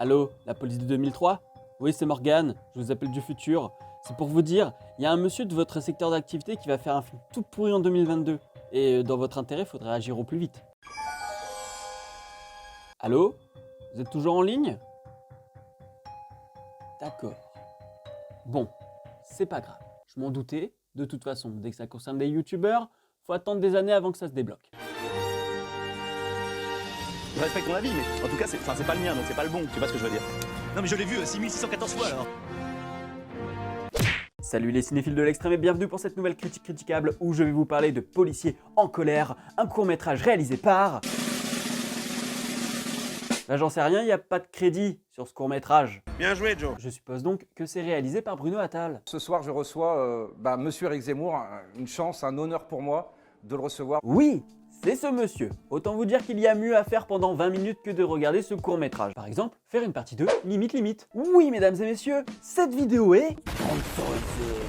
Allô, la police de 2003? Oui, c'est Morgane, je vous appelle du futur. C'est pour vous dire, il y a un monsieur de votre secteur d'activité qui va faire un film tout pourri en 2022. Et dans votre intérêt, il faudrait agir au plus vite. Allô? Vous êtes toujours en ligne? D'accord. Bon, c'est pas grave. Je m'en doutais. De toute façon, dès que ça concerne des youtubeurs, faut attendre des années avant que ça se débloque. Je respecte ton avis, mais en tout cas, c'est pas le mien, donc c'est pas le bon, tu vois ce que je veux dire. Non mais je l'ai vu 6614 fois alors. Salut les cinéphiles de l'extrême et bienvenue pour cette nouvelle critique critiquable où je vais vous parler de Policiers en colère, un court-métrage réalisé par... Là j'en sais rien, il n'y a pas de crédit sur ce court-métrage. Bien joué, Joe. Je suppose donc que c'est réalisé par Bruno Attal. Ce soir, je reçois Monsieur Éric Zemmour, une chance, un honneur pour moi de le recevoir. Oui, c'est ce monsieur. Autant vous dire qu'il y a mieux à faire pendant 20 minutes que de regarder ce court-métrage. Par exemple, faire une partie 2, limite. Oui, mesdames et messieurs, cette vidéo est...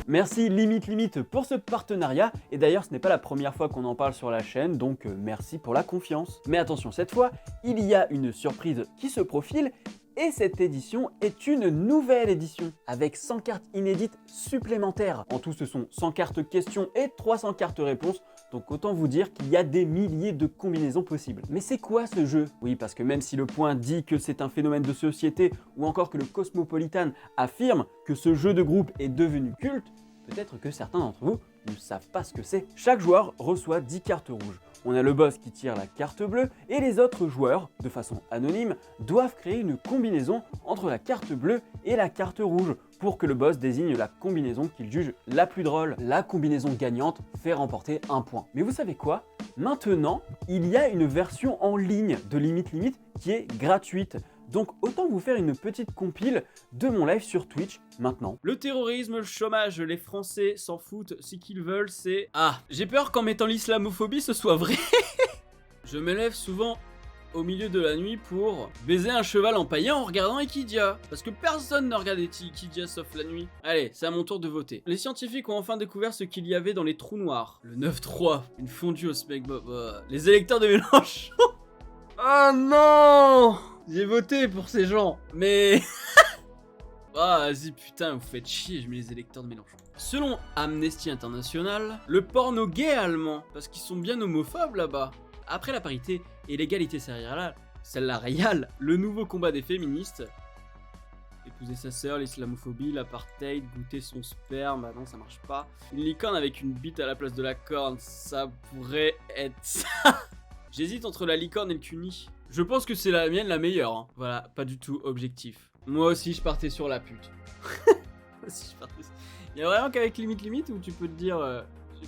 Merci Limite pour ce partenariat. Et d'ailleurs, ce n'est pas la première fois qu'on en parle sur la chaîne, donc merci pour la confiance. Mais attention, cette fois, il y a une surprise qui se profile. Et cette édition est une nouvelle édition, avec 100 cartes inédites supplémentaires. En tout, ce sont 100 cartes questions et 300 cartes réponses, donc autant vous dire qu'il y a des milliers de combinaisons possibles. Mais c'est quoi ce jeu? Oui, parce que même si le point dit que c'est un phénomène de société, ou encore que le Cosmopolitan affirme que ce jeu de groupe est devenu culte, peut-être que certains d'entre vous ne savent pas ce que c'est. Chaque joueur reçoit 10 cartes rouges. On a le boss qui tire la carte bleue et les autres joueurs, de façon anonyme, doivent créer une combinaison entre la carte bleue et la carte rouge pour que le boss désigne la combinaison qu'il juge la plus drôle. La combinaison gagnante fait remporter un point. Mais vous savez quoi? Maintenant, il y a une version en ligne de Limite qui est gratuite. Donc autant vous faire une petite compile de mon live sur Twitch maintenant. Le terrorisme, le chômage, les Français s'en foutent, ce qu'ils veulent c'est... Ah, j'ai peur qu'en mettant l'islamophobie ce soit vrai. Je me lève souvent au milieu de la nuit pour baiser un cheval empaillé en regardant Equidia. Parce que personne ne regarde Equidia sauf la nuit. Allez, c'est à mon tour de voter. Les scientifiques ont enfin découvert ce qu'il y avait dans les trous noirs. Le 9-3, une fondue au SmackDown. Les électeurs de Mélenchon. Oh non! J'ai voté pour ces gens, mais... Ah, vas-y, putain, vous faites chier, je mets les électeurs de Mélenchon. Selon Amnesty International, le porno gay allemand, parce qu'ils sont bien homophobes là-bas. Après la parité et l'égalité salariale, le nouveau combat des féministes... Épouser sa sœur, l'islamophobie, l'apartheid, goûter son sperme, bah non ça marche pas. Une licorne avec une bite à la place de la corne, ça pourrait être ça. J'hésite entre la licorne et le cuni. Je pense que c'est la mienne la meilleure, hein. Voilà, pas du tout objectif. Moi aussi je partais sur la pute. Il y a vraiment qu'avec limite où tu peux te dire...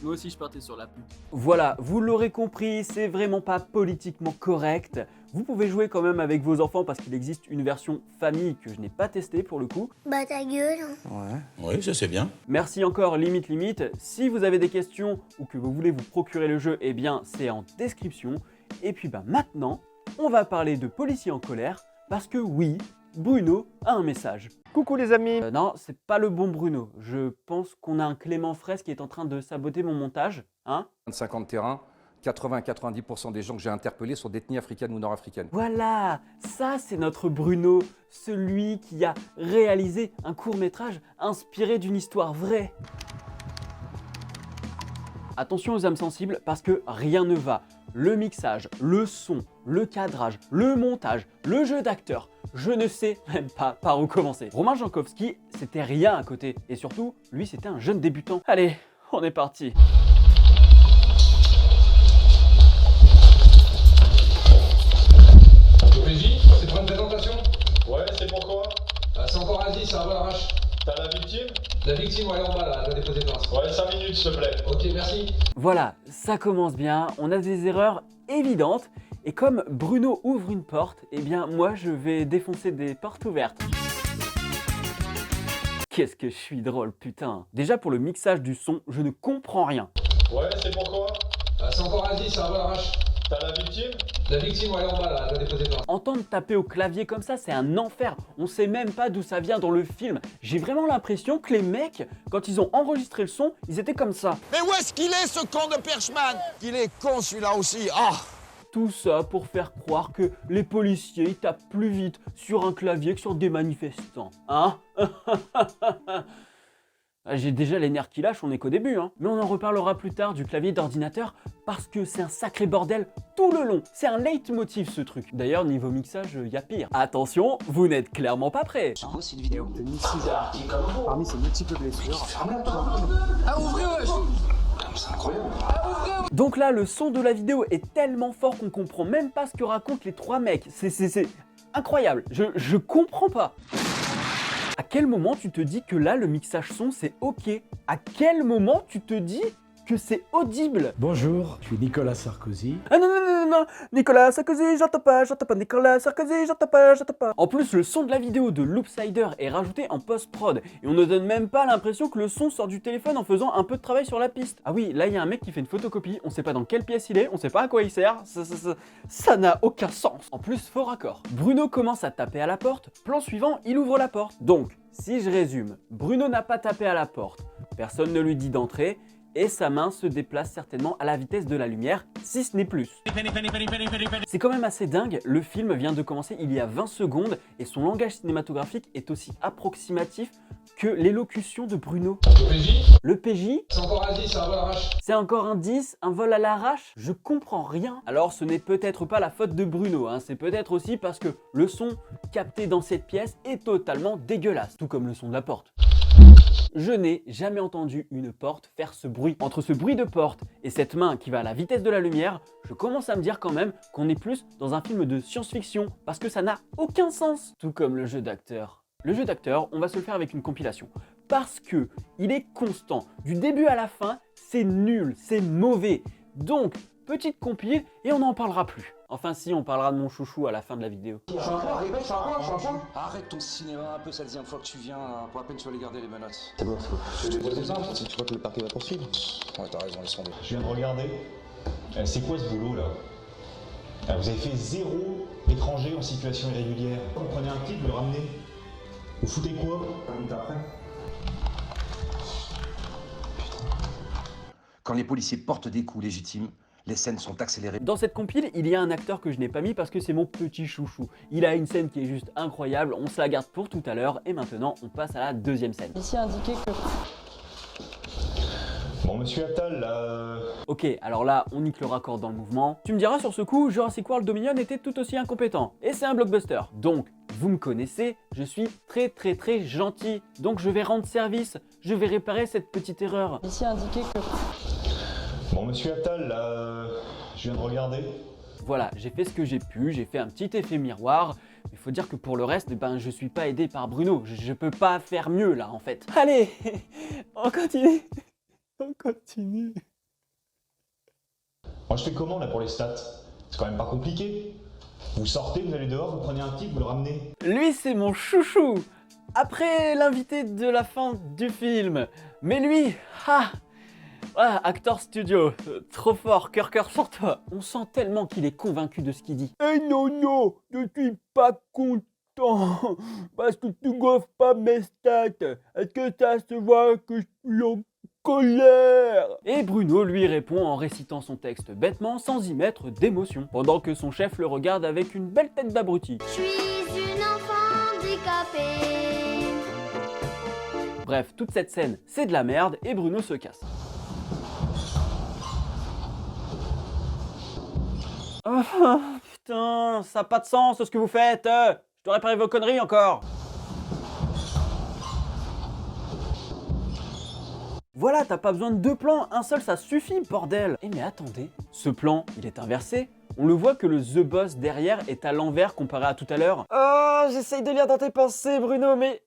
moi aussi je partais sur la pute. Voilà, vous l'aurez compris, c'est vraiment pas politiquement correct. Vous pouvez jouer quand même avec vos enfants parce qu'il existe une version famille que je n'ai pas testée pour le coup. Bah ta gueule. Ouais. Oui, ça c'est bien. Merci encore Limite. Si vous avez des questions ou que vous voulez vous procurer le jeu, eh bien c'est en description. Et puis bah maintenant, on va parler de Policiers en colère parce que oui, Bruno a un message. Coucou les amis. Non, c'est pas le bon Bruno. Je pense qu'on a un Clément Fraisse qui est en train de saboter mon montage, hein? 50 terrains, 80-90% des gens que j'ai interpellés sont d'ethnie africaine ou nord-africaine. Voilà, ça c'est notre Bruno, celui qui a réalisé un court-métrage inspiré d'une histoire vraie. Attention aux âmes sensibles parce que rien ne va. Le mixage, le son, le cadrage, le montage, le jeu d'acteur, je ne sais même pas par où commencer. Romain Jankowski, c'était rien à côté. Et surtout, lui c'était un jeune débutant. Allez, on est parti. Régie, c'est pour une présentation? Ouais, c'est pourquoi? C'est encore un 10, c'est un vol arrache. T'as la victime? La victime, elle est en bas là, elle doit déposer plainte. Ouais, 5 minutes s'il te plaît. Ok, merci. Voilà, ça commence bien, on a des erreurs évidentes. Et comme Bruno ouvre une porte, eh bien moi je vais défoncer des portes ouvertes. Qu'est-ce que je suis drôle, putain. Déjà pour le mixage du son, je ne comprends rien. Ouais, c'est pourquoi? C'est encore un 10, c'est un vol arrache. T'as la victime? La victime, elle est en bas là, elle doit déposer plainte. Entendre taper au clavier comme ça, c'est un enfer. On sait même pas d'où ça vient dans le film. J'ai vraiment l'impression que les mecs, quand ils ont enregistré le son, ils étaient comme ça. Mais où est-ce qu'il est, ce con de Perchman? Il est con, celui-là aussi. Ah! tout ça pour faire croire que les policiers ils tapent plus vite sur un clavier que sur des manifestants. Hein? J'ai déjà les nerfs qui lâchent, on est qu'au début, hein. Mais on en reparlera plus tard du clavier d'ordinateur parce que c'est un sacré bordel tout le long. C'est un leitmotiv ce truc. D'ailleurs, niveau mixage, y a pire. Attention, vous n'êtes clairement pas prêts. C'est quoi cette vidéo? Parmi ces multiples blessures. Ah, ouvrez, wesh! C'est incroyable. Donc là, le son de la vidéo est tellement fort qu'on comprend même pas ce que racontent les trois mecs. C'est incroyable. Je comprends pas. À quel moment tu te dis que là, le mixage son, c'est ok? À quel moment tu te dis que c'est audible? Bonjour, je suis Nicolas Sarkozy. Ah non, non, non, non, Nicolas Sarkozy, j'entends pas, Nicolas Sarkozy, j'entends pas. En plus, le son de la vidéo de Loopsider est rajouté en post-prod et on ne donne même pas l'impression que le son sort du téléphone en faisant un peu de travail sur la piste. Ah oui, là, il y a un mec qui fait une photocopie, on sait pas dans quelle pièce il est, on sait pas à quoi il sert, ça n'a aucun sens. En plus, faux raccord. Bruno commence à taper à la porte, plan suivant, il ouvre la porte. Donc, si je résume, Bruno n'a pas tapé à la porte, personne ne lui dit d'entrer, et sa main se déplace certainement à la vitesse de la lumière, si ce n'est plus. C'est quand même assez dingue, le film vient de commencer il y a 20 secondes et son langage cinématographique est aussi approximatif que l'élocution de Bruno. Le PJ, Le PJ, c'est encore un 10, c'est un vol arrache. c'est encore un 10, un vol à l'arrache? Je comprends rien. Alors ce n'est peut-être pas la faute de Bruno, hein. C'est peut-être aussi parce que le son capté dans cette pièce est totalement dégueulasse, tout comme le son de la porte. Je n'ai jamais entendu une porte faire ce bruit. Entre ce bruit de porte et cette main qui va à la vitesse de la lumière, je commence à me dire quand même qu'on est plus dans un film de science-fiction parce que ça n'a aucun sens. Tout comme le jeu d'acteur. Le jeu d'acteur, on va se le faire avec une compilation. Parce que il est constant. Du début à la fin, c'est nul, c'est mauvais. Donc, petite compile et on n'en parlera plus. Enfin si, on parlera de mon chouchou à la fin de la vidéo. Arrête ton cinéma un peu, c'est la deuxième fois que tu viens, pour la peine tu vas aller garder les menottes. C'est bon, je vais déposer ça. Tu crois que le parquet va poursuivre? Ouais, t'as raison, laisse tomber. Je viens de regarder. C'est quoi ce boulot là? Vous avez fait 0 étranger en situation irrégulière. Vous prenez un type, vous le ramenez. Vous foutez quoi? Quand les policiers portent des coups légitimes, les scènes sont accélérées. Dans cette compile, il y a un acteur que je n'ai pas mis parce que c'est mon petit chouchou. Il a une scène qui est juste incroyable, on se la garde pour tout à l'heure et maintenant on passe à la deuxième scène. Ici indiqué que... Bon, monsieur Attal, là. Ok, alors là, on nique le raccord dans le mouvement. Tu me diras sur ce coup, Jurassic World Dominion était tout aussi incompétent. Et c'est un blockbuster. Donc, vous me connaissez, je suis très gentil. Donc je vais rendre service, je vais réparer cette petite erreur. Ici indiqué que... Bon, monsieur Attal, là. Je viens de regarder. Voilà, j'ai fait ce que j'ai pu, j'ai fait un petit effet miroir. Il faut dire que pour le reste, ben, je suis pas aidé par Bruno. Je peux pas faire mieux là en fait. Allez, on continue. On continue. Moi, je fais comment là pour les stats? C'est quand même pas compliqué. Vous sortez, vous allez dehors, vous prenez un type, vous le ramenez. Lui, c'est mon chouchou. Après l'invité de la fin du film. Mais lui, Actor Studio, trop fort, cœur sur toi. On sent tellement qu'il est convaincu de ce qu'il dit. Eh non, je suis pas content parce que tu gonfles pas mes stats. Est-ce que ça se voit que je suis en colère? Et Bruno lui répond en récitant son texte bêtement sans y mettre d'émotion, pendant que son chef le regarde avec une belle tête d'abruti. Je suis une enfant handicapée. Bref, toute cette scène, c'est de la merde et Bruno se casse. Oh, putain, ça n'a pas de sens ce que vous faites. Je dois réparer vos conneries encore. Voilà, t'as pas besoin de deux plans, un seul ça suffit, bordel. Eh mais attendez, ce plan, il est inversé. On le voit que le The Boss derrière est à l'envers comparé à tout à l'heure. Oh, j'essaye de lire dans tes pensées, Bruno, mais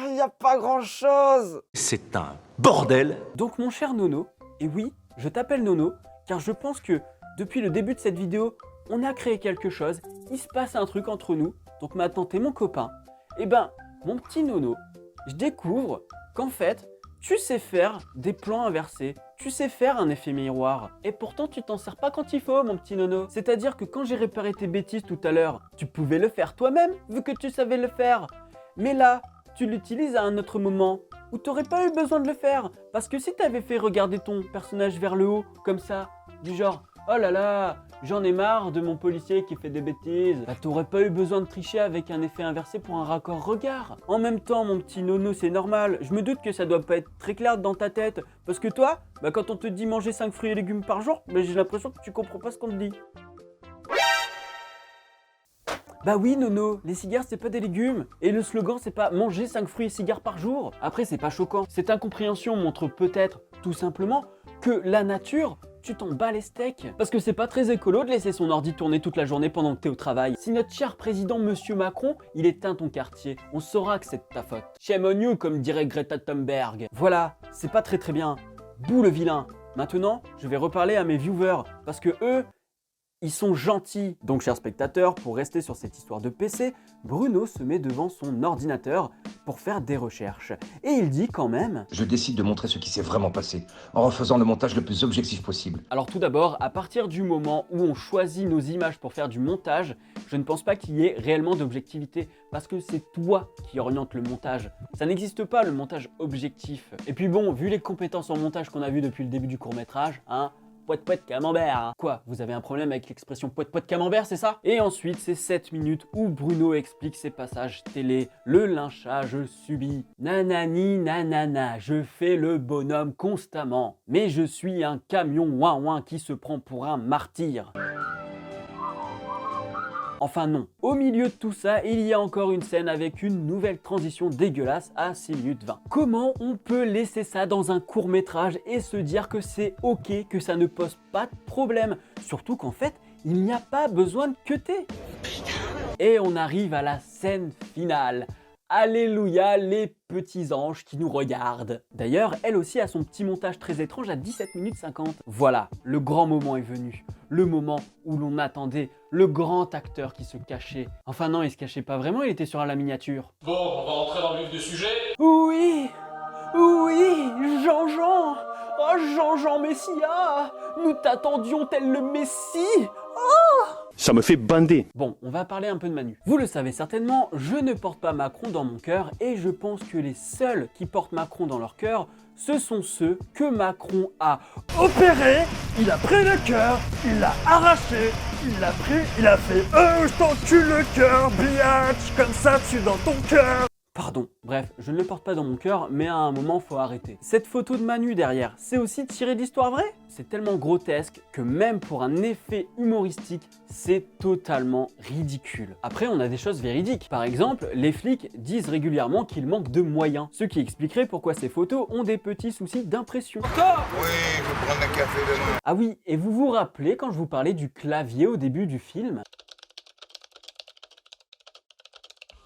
il n'y a pas grand-chose. C'est un bordel. Donc mon cher Nono, et oui, je t'appelle Nono, car je pense que depuis le début de cette vidéo, on a créé quelque chose, il se passe un truc entre nous, donc maintenant t'es mon copain. Et ben, mon petit Nono, je découvre qu'en fait, tu sais faire des plans inversés, tu sais faire un effet miroir. Et pourtant, tu t'en sers pas quand il faut, mon petit Nono. C'est-à-dire que quand j'ai réparé tes bêtises tout à l'heure, tu pouvais le faire toi-même, vu que tu savais le faire. Mais là, tu l'utilises à un autre moment, où t'aurais pas eu besoin de le faire. Parce que si t'avais fait regarder ton personnage vers le haut, comme ça, du genre, oh là là, J'en ai marre de mon policier qui fait des bêtises. Bah t'aurais pas eu besoin de tricher avec un effet inversé pour un raccord regard. En même temps, mon petit nono, c'est normal. Je me doute que ça doit pas être très clair dans ta tête. Parce que toi, bah quand on te dit manger 5 fruits et légumes par jour, bah j'ai l'impression que tu comprends pas ce qu'on te dit. Bah oui Nono, les cigares c'est pas des légumes. Et le slogan c'est pas manger 5 fruits et cigares par jour. Après c'est pas choquant. Cette incompréhension montre peut-être tout simplement que la nature, tu t'en bats les steaks. Parce que c'est pas très écolo de laisser son ordi tourner toute la journée pendant que t'es au travail. Si notre cher président Monsieur Macron, il éteint ton quartier, on saura que c'est de ta faute. Shame on you comme dirait Greta Thunberg. Voilà, c'est pas très bien. Bouh le vilain. Maintenant, je vais reparler à mes viewers parce que eux, ils sont gentils. Donc, chers spectateurs, pour rester sur cette histoire de PC, Bruno se met devant son ordinateur pour faire des recherches. Et il dit quand même... Je décide de montrer ce qui s'est vraiment passé, en refaisant le montage le plus objectif possible. Alors tout d'abord, à partir du moment où on choisit nos images pour faire du montage, je ne pense pas qu'il y ait réellement d'objectivité, parce que c'est toi qui oriente le montage. Ça n'existe pas le montage objectif. Et puis bon, vu les compétences en montage qu'on a vues depuis le début du court-métrage, hein, poète poète camembert. Quoi, vous avez un problème avec l'expression poète poète camembert, c'est ça? Et ensuite, c'est 7 minutes où Bruno explique ses passages télé, le lynchage subi. Nanani nanana, je fais le bonhomme constamment, mais je suis un camion ouin-ouin qui se prend pour un martyr. Enfin non. Au milieu de tout ça, il y a encore une scène avec une nouvelle transition dégueulasse à 6 minutes 20. Comment on peut laisser ça dans un court-métrage et se dire que c'est ok, que ça ne pose pas de problème? Surtout qu'en fait, il n'y a pas besoin de cutter. Et on arrive à la scène finale. Alléluia, les petits anges qui nous regardent. D'ailleurs, elle aussi a son petit montage très étrange à 17 minutes 50. Voilà, le grand moment est venu. Le moment où l'on attendait le grand acteur qui se cachait. Enfin non, il se cachait pas vraiment, il était sur la miniature. Bon, on va rentrer dans le vif du sujet. Oui, oui, Jean-Jean. Oh, Jean-Jean Messia. Nous t'attendions tel le Messie. Oh! Ça me fait bander. Bon, on va parler un peu de Manu. Vous le savez certainement, je ne porte pas Macron dans mon cœur et je pense que les seuls qui portent Macron dans leur cœur, ce sont ceux que Macron a opéré, il a pris le cœur, il l'a arraché, il l'a pris, il a fait « je t'encule le cœur, biatch, comme ça tu dans ton cœur ». Pardon, bref, je ne le porte pas dans mon cœur, mais à un moment, faut arrêter. Cette photo de Manu derrière, c'est aussi tiré d'histoire vraie? C'est tellement grotesque que même pour un effet humoristique, c'est totalement ridicule. Après, on a des choses véridiques. Par exemple, les flics disent régulièrement qu'il manque de moyens, ce qui expliquerait pourquoi ces photos ont des petits soucis d'impression. Oui, je vais prendre un café demain. Ah oui, et vous vous rappelez quand je vous parlais du clavier au début du film?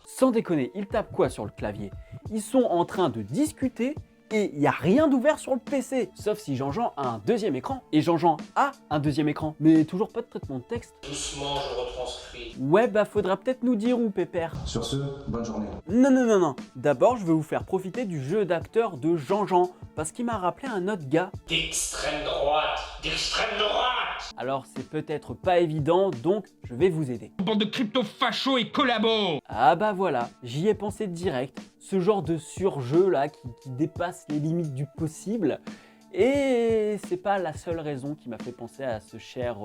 Sans déconner, ils tapent quoi sur le clavier? Ils sont en train de discuter et il n'y a rien d'ouvert sur le PC. Sauf si Jean-Jean a un deuxième écran. Et Jean-Jean a un deuxième écran. Mais toujours pas de traitement de texte. Doucement, je retranscris. Ouais, bah faudra peut-être nous dire où, Pépère. Sur ce, bonne journée. Non. D'abord, je vais vous faire profiter du jeu d'acteur de Jean-Jean. Parce qu'il m'a rappelé un autre gars. D'extrême droite. D'extrême droite. Alors, c'est peut-être pas évident, donc je vais vous aider. Bande de crypto-fachos et collabos. Ah bah voilà, j'y ai pensé direct. Ce genre de surjeu là qui dépasse les limites du possible. Et c'est pas la seule raison qui m'a fait penser à ce cher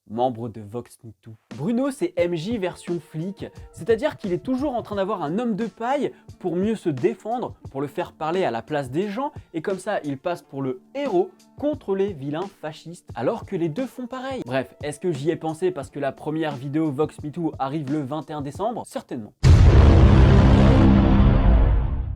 membre de Vox MeToo. Bruno, c'est MJ version flic, c'est-à-dire qu'il est toujours en train d'avoir un homme de paille pour mieux se défendre, pour le faire parler à la place des gens, et comme ça, il passe pour le héros contre les vilains fascistes, alors que les deux font pareil. Bref, est-ce que j'y ai pensé parce que la première vidéo Vox MeToo arrive le 21 décembre? Certainement.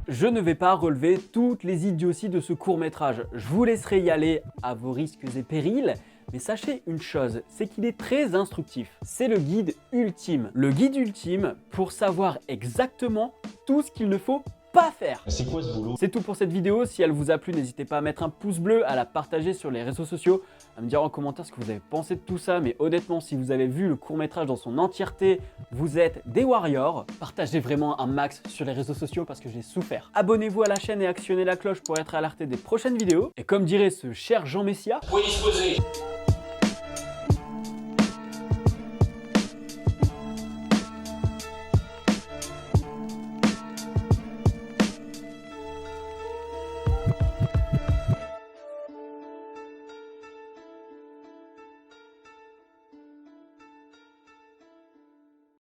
Je ne vais pas relever toutes les idioties de ce court-métrage. Je vous laisserai y aller à vos risques et périls. Mais sachez une chose, c'est qu'il est très instructif. C'est le guide ultime. Le guide ultime pour savoir exactement tout ce qu'il ne faut pas faire. C'est quoi ce boulot? C'est tout pour cette vidéo. Si elle vous a plu, n'hésitez pas à mettre un pouce bleu, à la partager sur les réseaux sociaux, à me dire en commentaire ce que vous avez pensé de tout ça. Mais honnêtement, si vous avez vu le court-métrage dans son entièreté, vous êtes des warriors. Partagez vraiment un max sur les réseaux sociaux parce que j'ai souffert. Abonnez-vous à la chaîne et actionnez la cloche pour être alerté des prochaines vidéos. Et comme dirait ce cher Jean Messia, Vous pouvez disposer.